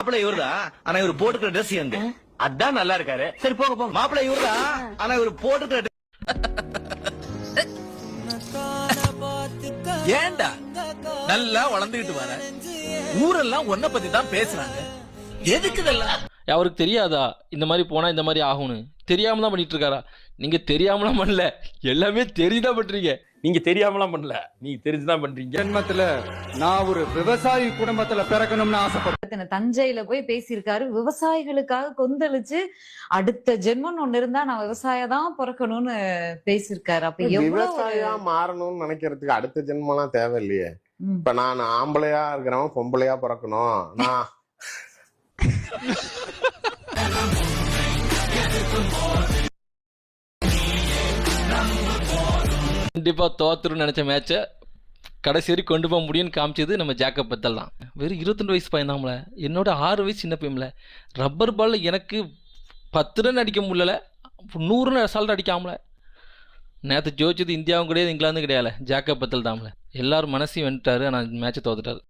மாப்பிள்ளை இவர்தான், ஆனா இவர் போட்டுக்கிற ட்ரெஸ் எங்க அதான் நல்லா இருக்காரு. சரி போங்க போங்க. மாப்பிள்ளை இவர்தான், ஆனா இவர் போட்டுக்கிற ஏன்டா நல்லா வளர்ந்துகிட்டு வர ஊரெல்லாம் உன்னை பத்தி தான் பேசுறாங்க. எதுக்கு இதெல்லாம்? அவருக்கு தெரியாதா இந்த மாதிரி போனா இந்த மாதிரி ஆகும்னு? தெரியாம தான் பண்ணிட்டு இருக்காரா? நீங்க தெரியாமலாம் பண்ணல, எல்லாமே தெரியுதான் பண்றீங்க. நீங்க தெரியாமலாம் பண்ணல, நீங்க தெரிஞ்சுதான் பண்றீங்க. ஜென்மத்துல நான் ஒரு விவசாயி குடும்பத்துல பிறக்கணும்னு ஆசைப்பட்டேன். தஞ்சையில போய் பேசியிருக்காரு. விவசாயிகளுக்காக கொந்தளிச்சு அடுத்த ஜென்மம் ஒண்ணு இருந்தா நான் விவசாயம் தான் பிறக்கணும்னு பேசியிருக்காரு. அப்ப எவ்வளவு விவசாயியா மாறணும்னு நினைக்கிறதுக்கு அடுத்த ஜென்மம்லாம் தேவை இல்லையே. இப்ப நான் ஆம்பளையா இருக்கிறவன் பொம்பளையா பிறக்கணும். நான் கண்டிப்பா தோத்துருன்னு நினைச்ச மேட்சை கடைசி வரை கொண்டு போக முடியும்னு காமிச்சது நம்ம ஜேக்கப் பெத்தல் தான். வெறும் 22 வயசு பையன்தாம்ல, என்னோட 6 வயசு சின்ன பையன்ல. ரப்பர் பாலில் எனக்கு 10 ரன் அடிக்க முடியல, 100 ரன் அசால்ட் அடிக்காமல. நேற்று ஜோதிச்சது இந்தியாவும் கிடையாது, இங்கிலாந்தும் கிடையாது, ஜேக்கப் பெத்தல் தாம்ல. எல்லாரும் மனசையும் வென்ட்டாரு, ஆனால் மேட்சை தோத்துட்டாரு.